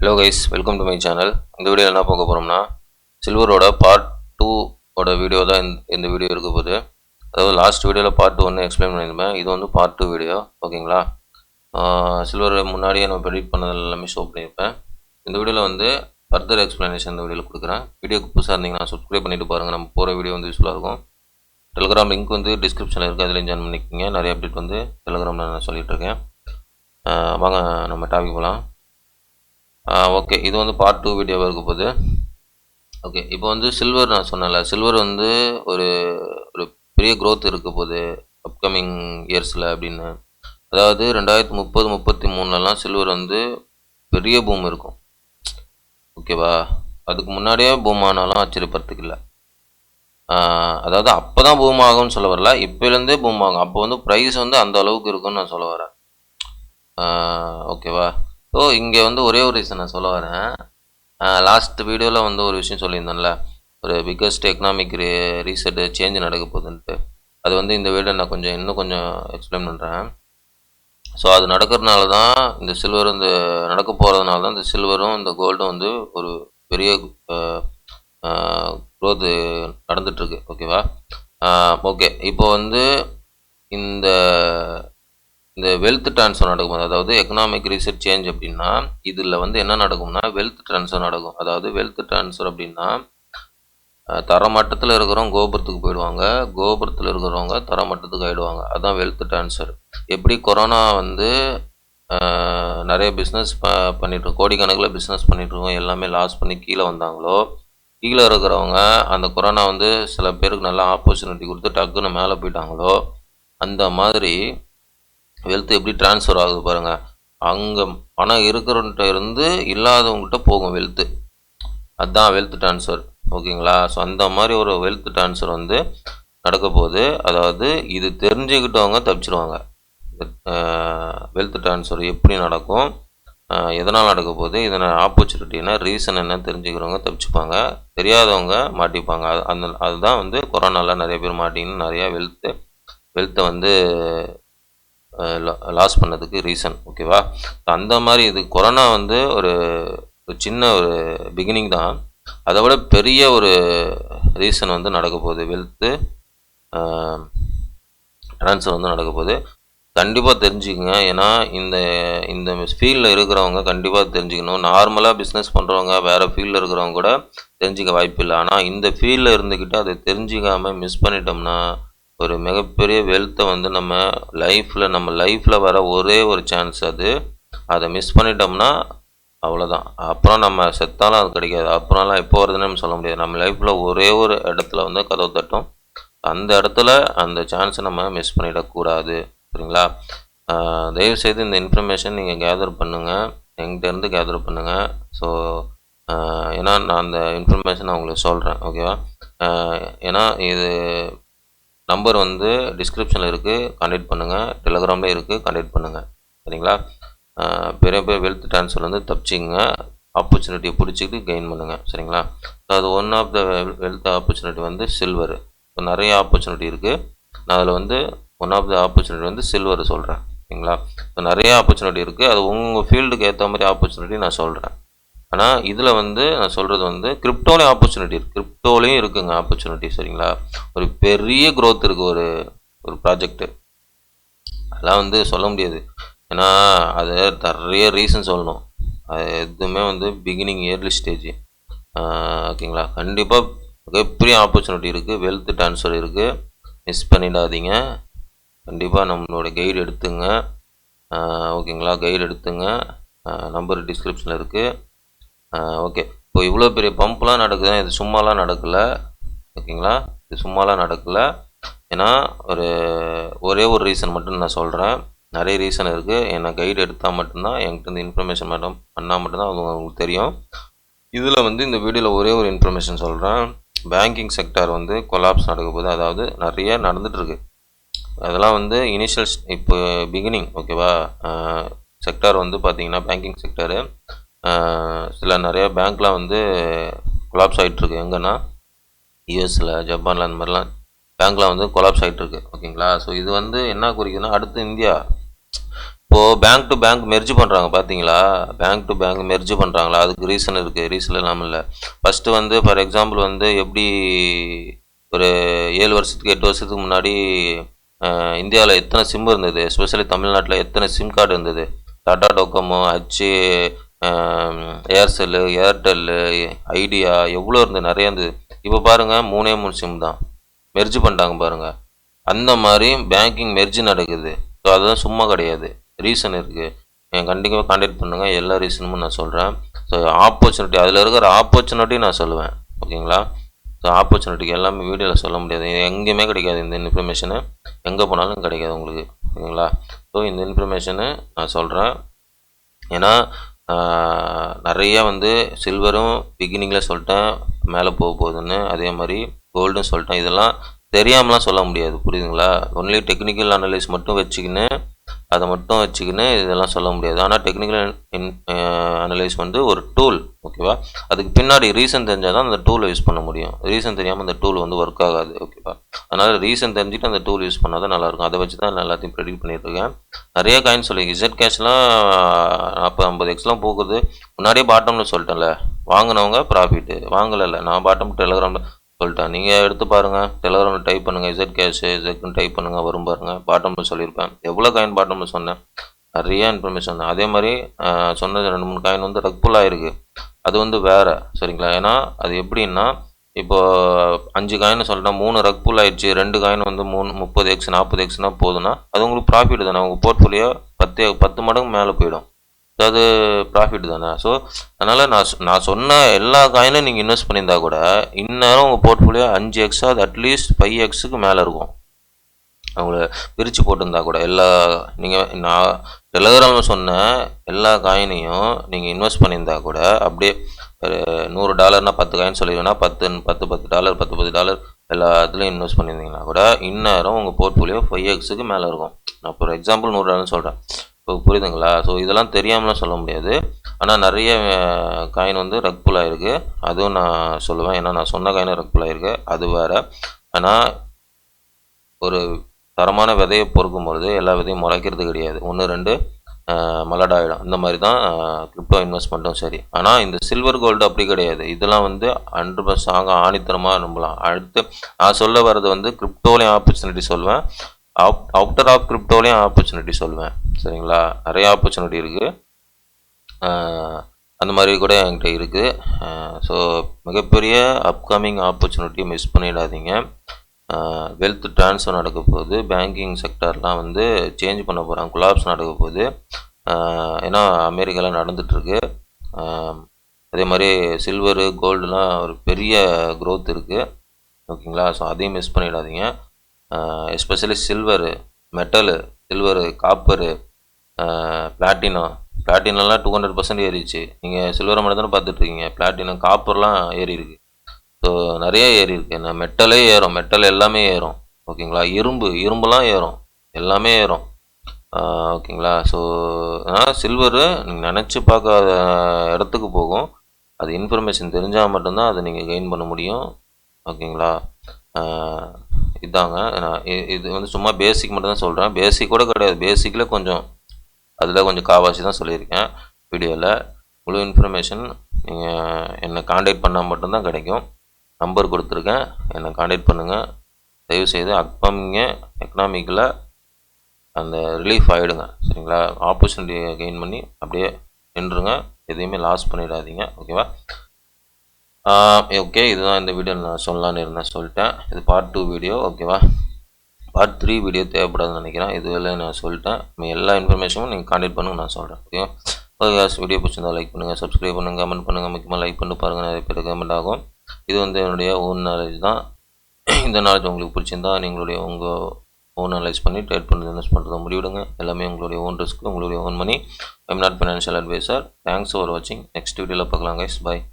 Hello guys, welcome to my channel. இந்த வீடியோவில் என்ன பார்க்க போகிறோம்னா, சில்வரோட பார்ட் 2 ஓட வீடியோ தான் இந்த வீடியோ இருக்க போகுது. அதாவது லாஸ்ட் வீடியோவில் பார்ட் 1 எக்ஸ்பிளைன் பண்ணியிருப்பேன். இது வந்து பார்ட் 2 வீடியோ, ஓகேங்களா? சில்வர் முன்னாடியே நம்ம ப்ரெடிக்ட் பண்ணது எல்லாமே ஷோ பண்ணியிருப்பேன். இந்த வீடியோவில் வந்து ஃபர்தர் எக்ஸ்ப்ளனேஷன் இந்த வீடியோவில் கொடுக்குறேன். வீடியோக்கு புதுசாக இருந்தீங்கன்னா சப்ஸ்கிரைப் பண்ணிட்டு பாருங்கள். நம்ம போகிற வீடியோ வந்து யூஸ்ஃபுல்லாக இருக்கும். டெலிகிராம் லிங்க் வந்து டிஸ்கிரிப்ஷனில் இருக்குது, அதில் ஜாயின் பண்ணிக்கிங்க. நிறைய அப்டேட் வந்து டெலிகிராமில் நான் சொல்லிகிட்டு இருக்கேன். வாங்க நம்ம டாபிக் போகலாம். ஓகே, இது வந்து பார்ட் 2 வீடியோவாக இருக்க போகுது. ஓகே, இப்போ வந்து சில்வர் நான் சொன்னேன்ல, சில்வர் வந்து ஒரு ஒரு பெரிய க்ரோத் இருக்க போகுது அப்கமிங் இயர்ஸில் அப்படின்னு. அதாவது 2030-33லலாம் சில்வர் வந்து பெரிய பூம் இருக்கும், ஓகேவா? அதுக்கு முன்னாடியே பூம் ஆனாலும் ஆச்சரியப்படுறதுக்கு இல்லை. அதாவது அப்போ தான் பூம் ஆகும்னு சொல்ல வரல, இப்போலேருந்தே பூம் ஆகும். அப்போ வந்து ப்ரைஸ் வந்து அந்த அளவுக்கு இருக்குன்னு நான் சொல்ல வரேன், ஓகேவா? ஸோ இங்கே வந்து ஒரே ஒரு ரீசன் நான் சொல்ல வரேன். லாஸ்ட் வீடியோவில் வந்து ஒரு விஷயம் சொல்லியிருந்தேன்ல, ஒரு பிக்கஸ்ட் எக்கனாமிக் ரீசெட் சேஞ்ச் நடக்க போகுதுன்ட்டு. அது வந்து இந்த வீடியோ நான் இன்னும் கொஞ்சம் எக்ஸ்பிளைன் பண்ணுறேன். ஸோ அது நடக்கிறதுனால தான் இந்த சில்வர் இந்த நடக்க போகிறதுனால தான் இந்த சில்வரும் இந்த கோல்டும் வந்து ஒரு பெரிய க்ரோத் நடந்துகிட்ருக்கு, ஓகேவா? ஓகே, இப்போ வந்து இந்த இந்த வெல்த் ட்ரான்ஸ்ஃபர் நடக்கும். அதாவது எக்கனாமிக் ரீசெட் சேஞ்ச் அப்படின்னா இதில் வந்து என்ன நடக்கும்னா வெல்த் ட்ரான்ஸ்ஃபர் நடக்கும். அதாவது வெல்த் ட்ரான்ஸ்ஃபர் அப்படின்னா தரமட்டத்தில் இருக்கிறவங்க கோபுரத்துக்கு போயிடுவாங்க, கோபுரத்தில் இருக்கிறவங்க தரமட்டத்துக்கு ஆகிடுவாங்க. அதுதான் வெல்த் ட்ரான்ஸ்ஃபர். எப்படி கொரோனா வந்து நிறைய பிஸ்னஸ் பண்ணிட்டு கோடிக்கணக்கில் பிஸ்னஸ் பண்ணிட்டுருக்கோம், எல்லாமே லாஸ் பண்ணி கீழே வந்தாங்களோ, கீழே இருக்கிறவங்க அந்த கொரோனா வந்து சில பேருக்கு நல்ல ஆப்பர்ச்சுனிட்டி கொடுத்து டக்குன்னு மேலே போயிட்டாங்களோ, அந்த மாதிரி வெல்த் எப்படி ட்ரான்ஸ்ஃபர் ஆகுது பாருங்கள். அங்கே பணம் இருக்கிறவன்கிட்ட இருந்து இல்லாதவங்ககிட்ட போகும் வெல்த்து, அதுதான் வெல்த் ட்ரான்ஸ்ஃபர், ஓகேங்களா? ஸோ அந்த மாதிரி ஒரு வெல்த் ட்ரான்ஸ்ஃபர் வந்து நடக்க போகுது. அதாவது இது தெரிஞ்சுக்கிட்டவங்க தப்பிச்சிருவாங்க. வெல்த் ட்ரான்ஸ்ஃபர் எப்படி நடக்கும், எதனால் நடக்க போகுது, இதனால் ஆப்பர்ச்சுனிட்டினா ரீசன் என்ன தெரிஞ்சுக்கிறவங்க தப்பிச்சுப்பாங்க, தெரியாதவங்க மாட்டிப்பாங்க. அதுதான் வந்து கொரோனாவில் நிறைய பேர் மாட்டிங்கன்னு நிறையா வெல்த்தை வந்து லாஸ் பண்ணதுக்கு ரீசன், ஓகேவா? அந்த மாதிரி இது கொரோனா வந்து ஒரு சின்ன ஒரு பிகினிங் தான். அதை விட பெரிய ஒரு ரீசன் வந்து நடக்க போகுது, வெல்த்து ட்ரான்ஸ்ஃபர் வந்து நடக்க போகுது. கண்டிப்பாக தெரிஞ்சுக்கங்க. ஏன்னா இந்த இந்த ஃபீல்டில் இருக்கிறவங்க கண்டிப்பாக தெரிஞ்சுக்கணும். நார்மலாக பிஸ்னஸ் பண்ணுறவங்க வேறு ஃபீல்டில் இருக்கிறவங்க கூட தெரிஞ்சிக்க வாய்ப்பு இல்லை. ஆனால் இந்த ஃபீல்டில் இருந்துக்கிட்டு அதை தெரிஞ்சிக்காமல் மிஸ் பண்ணிட்டோம்னா ஒரு மிகப்பெரிய வெல்த்தை வந்து நம்ம லைஃப்பில் வர ஒரே ஒரு சான்ஸ் அது. அதை மிஸ் பண்ணிட்டோம்னா அவ்வளோதான். அப்புறம் நம்ம செத்தாலும் அது கிடைக்காது. அப்புறம்லாம் எப்போ வருதுன்னு நம்ம சொல்ல முடியாது. நம்ம லைஃப்பில் ஒரே ஒரு இடத்துல வந்து கதவு தட்டும். அந்த இடத்துல அந்த சான்ஸை நம்ம மிஸ் பண்ணிடக்கூடாது, சரிங்களா? தயவுசெய்து இந்த இன்ஃபர்மேஷன் நீங்கள் கேதர் பண்ணுங்கள், எங்கிட்டேருந்து கேதர் பண்ணுங்கள். ஸோ ஏன்னா நான் அந்த இன்ஃபர்மேஷன் உங்களுக்கு சொல்கிறேன், ஓகேவா? ஏன்னா இது நம்பர் வந்து டிஸ்கிரிப்ஷனில் இருக்குது, கான்டெக்ட் பண்ணுங்கள். டெலிகிராமில் இருக்குது, கான்டெக்ட் பண்ணுங்கள், சரிங்களா? பெரிய வெல்த் ட்ரான்ஸ்ஃபர் வந்து தப்பிச்சிங்க, ஆப்பர்ச்சுனிட்டியை பிடிச்சிக்கிட்டு கெயின் பண்ணுங்கள், சரிங்களா? அது one of the wealth opportunity வந்து சில்வர். இப்போ நிறைய ஆப்பர்ச்சுனிட்டி இருக்குது. நான் அதில் வந்து ஒன் ஆஃப் த ஆப்பர்ச்சுனிட்டி வந்து சில்வர் சொல்கிறேன், சரிங்களா? இப்போ நிறைய ஆப்பர்ச்சுனிட்டி இருக்குது. அது உங்கள் ஃபீல்டுக்கு ஏற்ற மாதிரி ஆப்பர்ச்சுனிட்டி நான் சொல்கிறேன். ஆனால் இதில் வந்து நான் சொல்கிறது வந்து கிரிப்டோலையும் ஆப்பர்ச்சுனிட்டி இருக்குது, கிரிப்டோலையும் இருக்குங்க ஆப்பர்ச்சுனிட்டி, சரிங்களா? ஒரு பெரிய க்ரோத் இருக்குது ஒரு ப்ராஜெக்ட்டு. அதெல்லாம் வந்து சொல்ல முடியாது, ஏன்னா அது நிறைய ரீசன் சொல்லணும். அது எதுவுமே வந்து பிகினிங் இயர்லி ஸ்டேஜ், ஓகேங்களா? கண்டிப்பாக மிகப்பெரிய ஆப்பர்ச்சுனிட்டி இருக்குது, வெல்த் ட்ரான்ஸ்ஃபர் இருக்குது, மிஸ் பண்ணிடாதீங்க. கண்டிப்பாக நம்மளோட கைடு எடுத்துங்க, ஓகேங்களா? கைடு எடுத்துங்க, நம்பர் டிஸ்கிரிப்ஷனில் இருக்குது. ஓகே, இப்போ இவ்வளோ பெரிய பம்ப்லாம் நடக்குது, இது சும்மாலாம் நடக்கலை, ஓகேங்களா? இது சும்மாலாம் நடக்கலை. ஏன்னா ஒரே ஒரு ரீசன் மட்டும் நான் சொல்கிறேன். நிறைய ரீசன் இருக்குது. என்னை கைடு எடுத்தால் மட்டும்தான், என்கிட்ட இந்த இன்ஃபர்மேஷன் பண்ணால் மட்டும்தான் அது உங்களுக்கு தெரியும். இதில் வந்து இந்த வீடியோவில் ஒரே ஒரு இன்ஃபர்மேஷன் சொல்கிறேன். பேங்கிங் செக்டார் வந்து கொலாப்ஸ் நடக்க போகுது. அதாவது நிறைய நடந்துகிட்ருக்கு. அதெல்லாம் வந்து இனிஷியல் இப்போ பிகினிங், ஓகேவா? செக்டார் வந்து பார்த்திங்கன்னா பேங்கிங் செக்டாரு நிறைய பேங்க்லாம் வந்து கொலாப்ஸ் ஆகிட்டுருக்கு. எங்கன்னா யூஎஸில், ஜப்பானில் அந்த மாதிரிலாம் பேங்க்லாம் வந்து கொலாப்ஸ் ஆகிட்டுருக்கு, ஓகேங்களா? ஸோ இது வந்து என்ன குறிக்குதுன்னா அடுத்து இப்போது பேங்க் டு பேங்க் மெர்ஜ் பண்ணுறாங்க பார்த்தீங்களா? பேங்க் டு பேங்க் மெர்ஜ் பண்ணுறாங்களா? அதுக்கு ரீசன் இருக்குது. ரீசன் இல்லாமல் இல்லை. ஃபஸ்ட்டு வந்து ஃபார் எக்ஸாம்பிள் வந்து எப்படி ஒரு 7 வருஷத்துக்கு 8 வருஷத்துக்கு முன்னாடி இந்தியாவில் எத்தனை சிம் இருந்தது, எஸ்பெஷலி தமிழ்நாட்டில் எத்தனை சிம் கார்டு இருந்தது? டாடா டோக்கோமோ, ஹச்சு, ஏர்செல்லு, ஏர்டெல்லு, ஐடியா எவ்வளோ இருந்தது? நிறைய இருந்தது. இப்போ பாருங்கள் 3 சிம் தான். மெர்ஜ் பண்ணிட்டாங்க பாருங்கள். அந்த மாதிரி பேங்கிங் மெர்ஜ் நடக்குது. ஸோ அதுதான் சும்மா கிடையாது, ரீசன் இருக்குது. கண்டிப்பாக கான்டாக்ட் பண்ணுங்கள். எல்லா ரீசனும் நான் சொல்கிறேன். ஸோ ஆப்பர்ச்சுனிட்டி, அதில் இருக்கிற ஆப்பர்ச்சுனிட்டி நான் சொல்லுவேன். ஓகேங்களா? ஸோ ஆப்பர்ச்சுனிட்டிக்கு எல்லாமே வீடியோவில் சொல்ல முடியாது. எங்கேயுமே கிடைக்காது இந்த இன்ஃபர்மேஷனு. எங்கே போனாலும் கிடைக்காது உங்களுக்கு. ஓகேங்களா? ஸோ இந்த இன்ஃபர்மேஷனு நான் சொல்கிறேன். ஏன்னா நிறைய வந்து சில்வரும் பிகினிங்கில் சொல்லிட்டேன் மேலே போக போகுதுன்னு, அதே மாதிரி கோல்டும் சொல்லிட்டேன். இதெல்லாம் தெரியாமலாம் சொல்ல முடியாது, புரியுதுங்களா? ஒன்லி டெக்னிக்கல் அனலைஸ் மட்டும் வச்சுக்கின்னு இதெல்லாம் சொல்ல முடியாது. ஆனால் டெக்னிக்கல் அனலைஸ் வந்து ஒரு டூல், ஓகேவா? அதுக்கு பின்னாடி ரீசன் தெரிஞ்சால் தான் அந்த டூலை யூஸ் பண்ண முடியும். ரீசன் தெரியாமல் அந்த டூல் வந்து ஒர்க் ஆகாது, ஓகேவா? அதனால் ரீசன் தெரிஞ்சுட்டு அந்த டூல் யூஸ் பண்ணால் தான் நல்லாயிருக்கும். அதை வச்சு தான் நான் எல்லாத்தையும் ப்ரெடிக்ட் பண்ணிட்டுருக்கேன். நிறைய காயின் சொல்லி இசட் கேஷ்லாம் 40-50x போகுது. முன்னாடியே பாட்டம்னு சொல்லிட்டேன்ல, வாங்கினவங்க ப்ராஃபிட்டு, வாங்கலை. நான் பாட்டம் டெலகிராமில் சொல்லிட்டேன். நீங்கள் எடுத்து பாருங்கள், டெலகிராமில் டைப் பண்ணுங்கள், இசட் கேஷு இசட்னு டைப் பண்ணுங்கள், வரும் பாருங்கள். பாட்டமில் சொல்லியிருப்பேன். எவ்வளோ காயின் பாட்டமில் சொன்னேன், நிறைய இன்ஃபர்மேஷன் தான். அதே மாதிரி சொன்னது 2-3 காயின் வந்து ரக்புல் ஆகிருக்கு. அது வந்து வேறு, சரிங்களா? ஏன்னா அது எப்படின்னா, இப்போது 5 காயின்னு சொல்லிட்டா 3 ரக்புல் ஆகிடுச்சு, 2 காயின் வந்து 30x 40xனா போதுன்னா அது உங்களுக்கு ப்ராஃபிட் தானே. உங்கள் போர்ட்ஃபோலியோ 10 மடங்கு மேலே போயிடும். அது ப்ராஃபிட் தானே. ஸோ அதனால் நான் சொன்ன எல்லா காயினும் நீங்கள் இன்வெஸ்ட் பண்ணியிருந்தா கூட இந்நேரம் உங்கள் போர்ட்ஃபோலியோ 5x அது அட்லீஸ்ட் 5xக்கு மேலே இருக்கும். அவங்கள பிரித்து போட்டிருந்தா கூட நான் டெலகிராமில் சொன்ன எல்லா காயினையும் நீங்கள் இன்வெஸ்ட் பண்ணியிருந்தா கூட அப்படியே $100 10 காயின் சொல்லிடுவேன்னா $10 $10 எல்லாத்துலேயும் இன்வெஸ்ட் பண்ணியிருந்தீங்கன்னா கூட இந்நேரம் உங்கள் போர்ட்ஃபோலியோ 5xக்கு மேலே இருக்கும். நான் ஒரு எக்ஸாம்பிள் $100 சொல்கிறேன். இப்போ புரியுதுங்களா? ஸோ இதெல்லாம் தெரியாமலாம் சொல்ல முடியாது. ஆனால் நிறைய காயின் வந்து ரக்புல் ஆகிருக்கு, அதுவும் நான் சொல்லுவேன். ஏன்னா நான் சொன்ன காயினும் ரக்புல் ஆகிருக்கு, அது வேறு. ஆனால் ஒரு தரமான விதையை பொறுக்கும்பொழுது எல்லா விதையும் முளைக்கிறது கிடையாது. 1-2 மலடாயிடும். இந்த மாதிரி தான் கிரிப்டோ இன்வெஸ்ட்மெண்ட்டும் சரி. ஆனால் இந்த சில்வர் கோல்டு அப்படி கிடையாது. இதெல்லாம் வந்து 100% ஆணித்தரமாக நம்பலாம். அடுத்து நான் சொல்ல வர்றது வந்து கிரிப்டோலையும் ஆப்பர்ச்சுனிட்டி சொல்வேன், அவுட்டர் ஆஃப் கிரிப்டோலையும் ஆப்பர்ச்சுனிட்டி சொல்லுவேன், சரிங்களா? நிறைய ஆப்பர்ச்சுனிட்டி இருக்குது. அந்த மாதிரி கூட என்கிட்ட இருக்குது. ஸோ மிகப்பெரிய அப்கமிங் ஆப்பர்ச்சுனிட்டியை மிஸ் பண்ணிடாதீங்க. வெல்த் ட்ரான்ஸ்ஃபர் நடக்க போகுது. பேங்கிங் செக்டர்லாம் வந்து சேஞ்ச் பண்ண போகிறாங்க, கொலாப்ஸ் நடக்க போகுது. ஏன்னா அமெரிக்காவில் நடந்துகிட்ருக்கு. அதே மாதிரி சில்வரு கோல்டுலாம் ஒரு பெரிய க்ரோத் இருக்குது, ஓகேங்களா? ஸோ அதையும் மிஸ் பண்ணிடாதீங்க. எஸ்பெஷலி சில்வரு, காப்பரு, பிளாட்டினம்லாம் 200% ஏறிச்சு. நீங்கள் சில்வரை மட்டும் தானே பார்த்துட்ருக்கீங்க, பிளாட்டினம் காப்பர்லாம் ஏறி இருக்குது. ஸோ நிறைய ஏறி இருக்குது. என்ன மெட்டலே ஏறும், மெட்டல் எல்லாமே ஏறும், ஓகேங்களா? இரும்புலாம் ஏறும், எல்லாமே ஏறும், ஓகேங்களா? ஸோ அதனால் சில்வரு நீங்கள் நினச்சி பார்க்காத இடத்துக்கு போகும். அது இன்ஃபர்மேஷன் தெரிஞ்சால் மட்டும்தான் அதை நீங்கள் கெயின் பண்ண முடியும், ஓகேங்களா? இதாங்க. நான் இது வந்து சும்மா பேசிக் மட்டும் தான் சொல்கிறேன். பேசிக் கூட கிடையாது, பேசிக்கில் கொஞ்சம் அதில் கொஞ்சம் காவாசி தான் சொல்லியிருக்கேன் வீடியோவில். முழு இன்ஃபர்மேஷன் நீங்கள் என்னை காண்டாக்ட் பண்ணால் மட்டும்தான் கிடைக்கும். நம்பர் கொடுத்துருக்கேன், என்னை காண்டாக்ட் பண்ணுங்கள். தயவுசெய்து அப்கமிங்கு எக்கனாமிக்கில் அந்த ரிலீஃப் ஆகிடுங்க, சரிங்களா? ஆப்பர்ச்சுனிட்டியை கெயின் பண்ணி அப்படியே நின்றுங்க, எதையுமே லாஸ் பண்ணிடாதீங்க, ஓகேவா? ஓகே, இதுதான் இந்த வீடியோ நான் சொல்லலான்னு இருந்தேன், சொல்லிட்டேன். இது பார்ட் 2 வீடியோ, ஓகேவா? பார்ட் 3 வீடியோ தேவைப்படாதுன்னு நினைக்கிறேன். இதுவரை நான் சொல்லிட்டேன். எல்லா இன்ஃபர்மேஷனும் நீங்கள் காண்டாக்ட் பண்ணுங்க, நான் சொல்கிறேன், ஓகேவா? ஓகே, வீடியோ பிடிச்சிருந்தா லைக் பண்ணுங்கள், சப்ஸ்கிரைப் பண்ணுங்கள், கமெண்ட் பண்ணுங்கள். முக்கியமாக லைக் பண்ணி பாருங்கள், நிறைய பேர் கமெண்ட் ஆகும். இது வந்து என்னுடைய ஓன் நாலேஜ் தான். இந்த நாலேஜ் உங்களுக்கு பிடிச்சிருந்தா உங்கள் ஓன் அனலைஸ் பண்ணி ட்ரேட் பண்ணுறது, இன்வெஸ்ட் பண்ணுறதை முடிவிடுங்க. எல்லாமே உங்களுடைய ஓன் ரிஸ்க், உங்களுடைய own money. I'm not financial advisor. Thanks for வாட்சிங். நெக்ஸ்ட் வீடியோவில் பார்க்கலாம் கைஸ். பாய்.